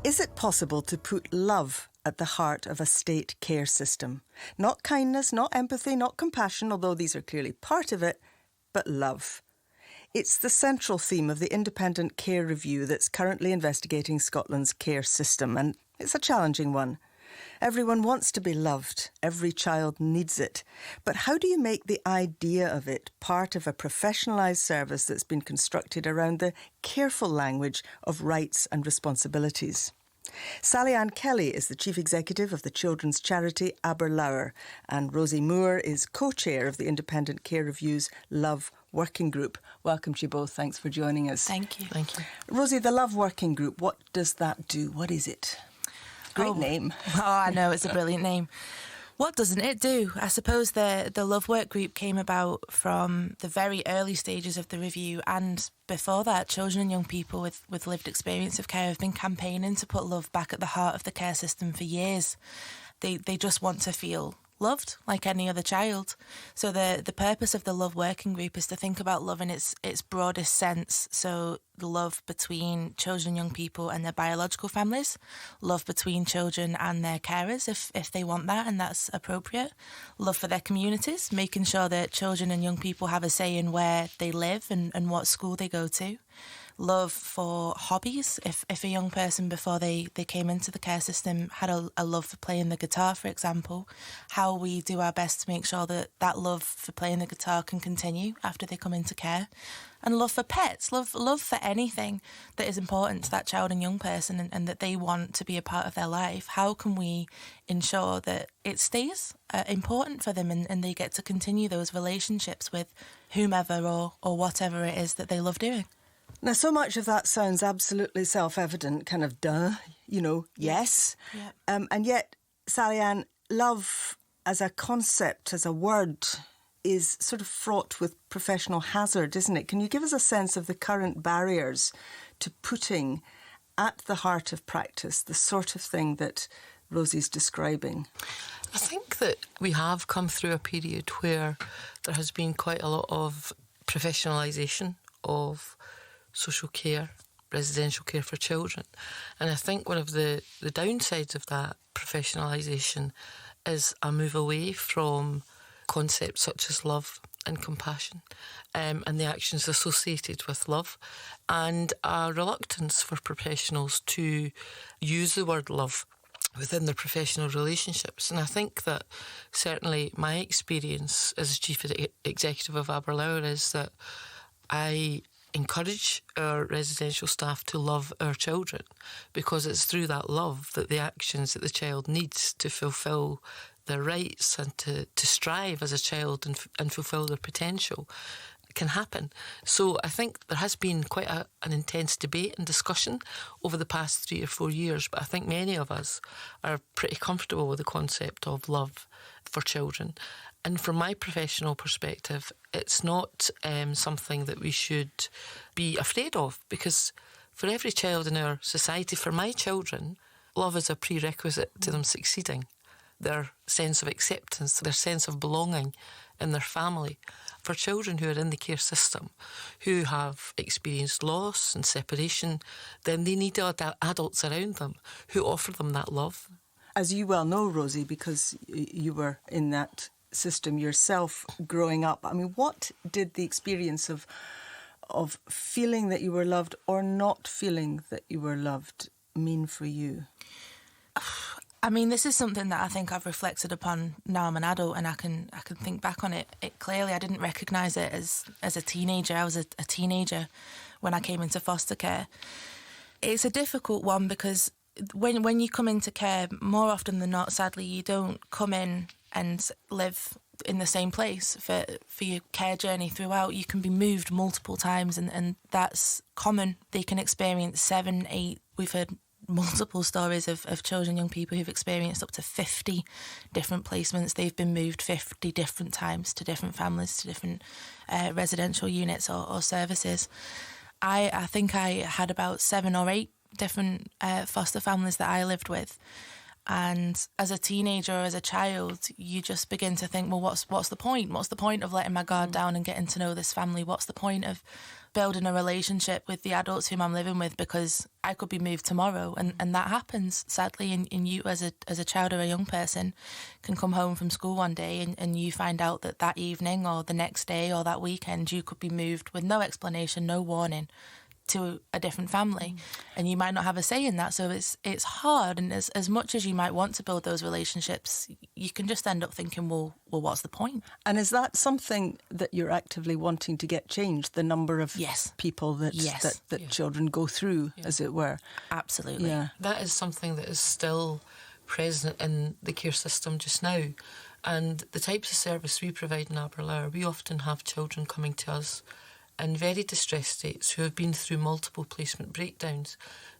Is it possible to put love at the heart of a state care system? Not kindness, not empathy, not compassion, although these are clearly part of it, but love. It's the central theme of the independent care review that's currently investigating Scotland's care system, and it's a challenging one. Everyone wants to be loved. Every child needs it. But how do you make the idea of it part of a professionalised service that's been constructed around the careful language of rights and responsibilities? SallyAnn Kelly is the Chief Executive of the children's charity Aberlour, and Rosie Moore is co-chair of the Independent Care Review's Love Working Group. Welcome to you both. Thanks for joining us. Thank you. Thank you. Rosie, the Love Working Group, what does that do? What is it? Great name. Oh, I know, it's a brilliant name. What doesn't it do? I suppose the Love Work Group came about from the very early stages of the review, and before that, children and young people with lived experience of care have been campaigning to put love back at the heart of the care system for years. They just want to feel loved like any other child. So the purpose of the Love Working Group is to think about love in its broadest sense. So the love between children and young people and their biological families, love between children and their carers if they want that and that's appropriate, love for their communities, making sure that children and young people have a say in where they live and what school they go to, love for hobbies. If a young person before they came into the care system had a love for playing the guitar, for example, how we do our best to make sure that that love for playing the guitar can continue after they come into care. And love for pets, love for anything that is important to that child and young person and that they want to be a part of their life. How can we ensure that it stays important for them and they get to continue those relationships with whomever or whatever it is that they love doing? Now, so much of that sounds absolutely self-evident, kind of yes. Yeah. And yet, SallyAnn, love as a concept, as a word, is sort of fraught with professional hazard, isn't it? Can you give us a sense of the current barriers to putting at the heart of practice the sort of thing that Rosie's describing? I think that we have come through a period where there has been quite a lot of professionalisation of social care, residential care for children. And I think one of the downsides of that professionalisation is a move away from concepts such as love and compassion and the actions associated with love, and a reluctance for professionals to use the word love within their professional relationships. And I think that certainly my experience as Chief Executive of Aberlour is that I encourage our residential staff to love our children, because it's through that love that the actions that the child needs to fulfil their rights and to strive as a child and fulfil their potential can happen. So I think there has been quite an intense debate and discussion over the past 3 or 4 years, but I think many of us are pretty comfortable with the concept of love for children. And from my professional perspective, it's not something that we should be afraid of, because for every child in our society, for my children, love is a prerequisite to them succeeding. Their sense of acceptance, their sense of belonging in their family. For children who are in the care system, who have experienced loss and separation, then they need adults around them who offer them that love. As you well know, Rosie, because you were in that system yourself growing up, I mean, what did the experience of feeling that you were loved or not feeling that you were loved mean for you? I mean, this is something that I think I've reflected upon now I'm an adult, and I can think back on it clearly. I didn't recognise it as a teenager. I was a teenager when I came into foster care. It's a difficult one because when you come into care, more often than not, sadly, you don't come in and live in the same place for your care journey throughout. You can be moved multiple times, and that's common. They can experience 7, 8, we've heard multiple stories of children, young people who've experienced up to 50 different placements. They've been moved 50 different times to different families, to different residential units or services. I think I had about 7 or 8 different foster families that I lived with. And as a teenager or as a child, you just begin to think, well, what's the point? What's the point of letting my guard down and getting to know this family? What's the point of building a relationship with the adults whom I'm living with, because I could be moved tomorrow? And that happens, sadly, and you as a child or a young person can come home from school one day and you find out that evening or the next day or that weekend you could be moved with no explanation, no warning, to a different family, and you might not have a say in that. So it's hard, and as much as you might want to build those relationships, you can just end up thinking, well, what's the point? And is that something that you're actively wanting to get changed, the number of people that children go through, as it were? Absolutely. Yeah. That is something that is still present in the care system just now. And the types of service we provide in Aberlour, we often have children coming to us in very distressed states who have been through multiple placement breakdowns.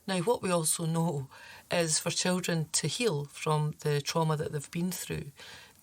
Now, what we also know is for children to heal from the trauma that they've been through,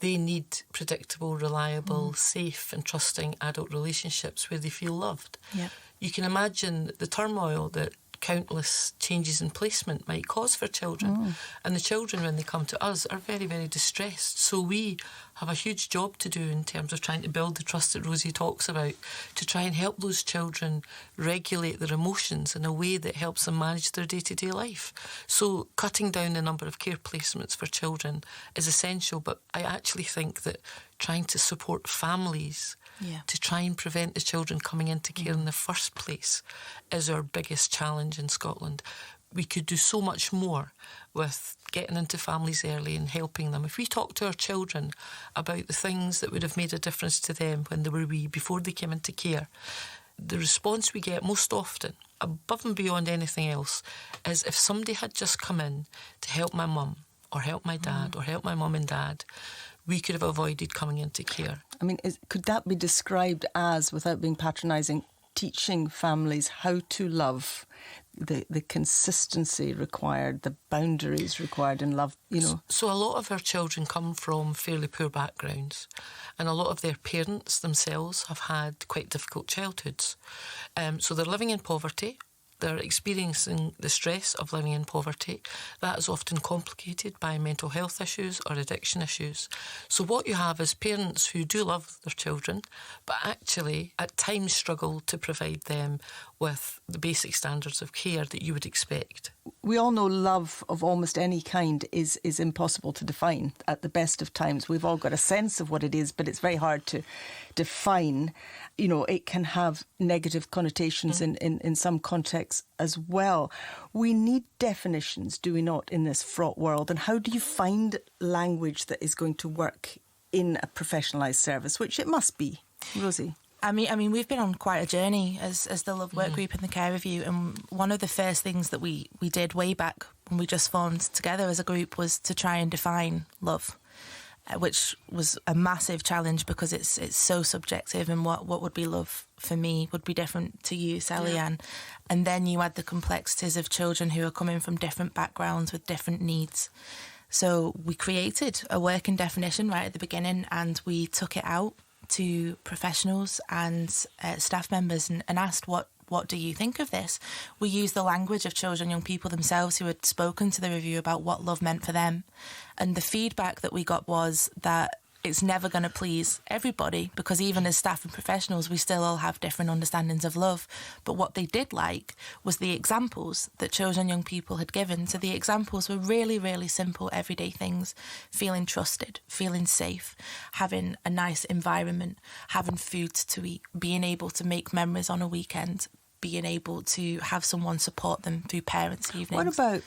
they need predictable, reliable, safe and trusting adult relationships where they feel loved. Yeah. You can imagine the turmoil that countless changes in placement might cause for children. And the children, when they come to us, are very, very distressed. So we have a huge job to do in terms of trying to build the trust that Rosie talks about, to try and help those children regulate their emotions in a way that helps them manage their day-to-day life. So cutting down the number of care placements for children is essential, but I actually think that trying to support families to try and prevent the children coming into care in the first place is our biggest challenge in Scotland. We could do so much more with getting into families early and helping them. If we talk to our children about the things that would have made a difference to them when they were wee, before they came into care, the response we get most often, above and beyond anything else, is if somebody had just come in to help my mum or help my dad or help my mum and dad, we could have avoided coming into care. I mean, could that be described as, without being patronising, teaching families how to love, the consistency required, the boundaries required in love, you know? So a lot of our children come from fairly poor backgrounds, and a lot of their parents themselves have had quite difficult childhoods. So they're living in poverty. They're experiencing the stress of living in poverty. That is often complicated by mental health issues or addiction issues. So what you have is parents who do love their children, but actually at times struggle to provide them with the basic standards of care that you would expect. We all know love of almost any kind is impossible to define at the best of times. We've all got a sense of what it is, but it's very hard to define. You know, it can have negative connotations in some contexts as well. We need definitions, do we not, in this fraught world? And how do you find language that is going to work in a professionalised service, which it must be? Rosie? I mean, we've been on quite a journey as the Love Work Group and the Care Review, and one of the first things that we did way back when we just formed together as a group was to try and define love, which was a massive challenge because it's so subjective, and what would be love for me would be different to you, SallyAnn. And then you add the complexities of children who are coming from different backgrounds with different needs. So we created a working definition right at the beginning, and we took it out to professionals and staff members and asked, what do you think of this? We used the language of children, young people themselves who had spoken to the review about what love meant for them. And the feedback that we got was that it's never going to please everybody, because even as staff and professionals, we still all have different understandings of love. But what they did like was the examples that children, young people had given. So the examples were really, really simple, everyday things: feeling trusted, feeling safe, having a nice environment, having food to eat, being able to make memories on a weekend, being able to have someone support them through parents' evenings. What about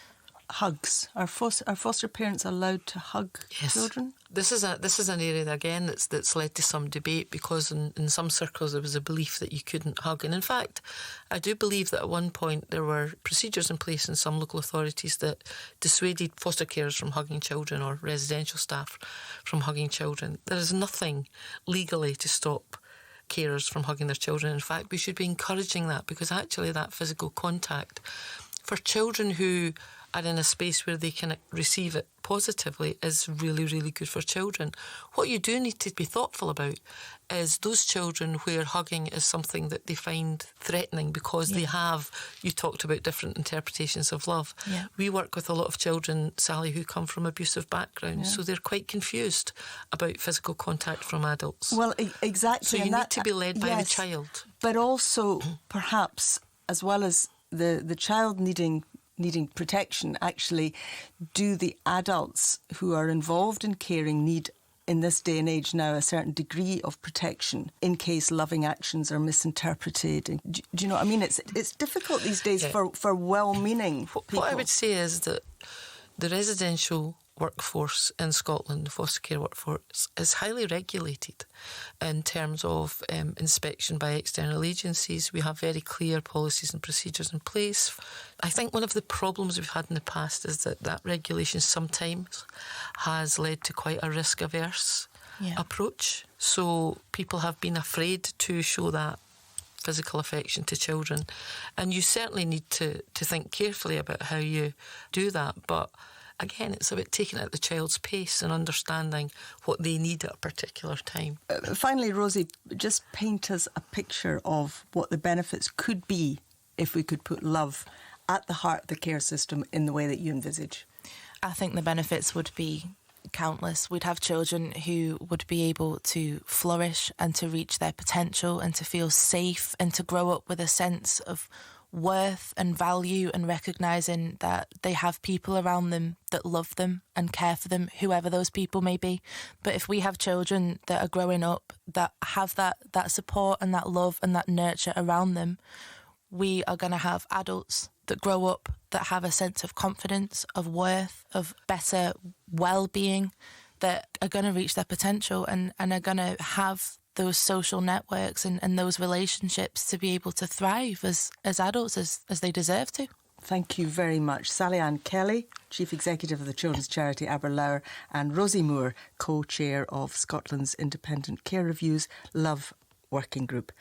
hugs? Are foster parents allowed to hug children? This is an area again that's led to some debate, because in some circles there was a belief that you couldn't hug, and in fact I do believe that at one point there were procedures in place in some local authorities that dissuaded foster carers from hugging children or residential staff from hugging children. There is nothing legally to stop carers from hugging their children. In fact, we should be encouraging that, because actually that physical contact for children who are in a space where they can receive it positively is really, really good for children. What you do need to be thoughtful about is those children where hugging is something that they find threatening because they have, you talked about different interpretations of love. Yeah. We work with a lot of children, Sally, who come from abusive backgrounds, so they're quite confused about physical contact from adults. Well, exactly. So you need to be led by the child. But also, perhaps, as well as the child needing protection, actually, do the adults who are involved in caring need, in this day and age now, a certain degree of protection in case loving actions are misinterpreted? Do you know what I mean? It's difficult these days for well-meaning people. What I would say is that the residential workforce in Scotland, the foster care workforce, is highly regulated in terms of inspection by external agencies. We have very clear policies and procedures in place. I think one of the problems we've had in the past is that regulation sometimes has led to quite a risk-averse approach. So people have been afraid to show that physical affection to children. And you certainly need to think carefully about how you do that. But again, it's about taking it at the child's pace and understanding what they need at a particular time. Finally, Rosie, just paint us a picture of what the benefits could be if we could put love at the heart of the care system in the way that you envisage. I think the benefits would be countless. We'd have children who would be able to flourish and to reach their potential and to feel safe and to grow up with a sense of worth and value and recognising that they have people around them that love them and care for them, whoever those people may be. But if we have children that are growing up that have that support and that love and that nurture around them, we are going to have adults that grow up that have a sense of confidence, of worth, of better well-being, that are going to reach their potential and are going to have those social networks and those relationships to be able to thrive as adults as they deserve to. Thank you very much. SallyAnn Kelly, Chief Executive of the children's charity Aberlour, and Rosie Moore, Co-Chair of Scotland's Independent Care Review's Love Working Group.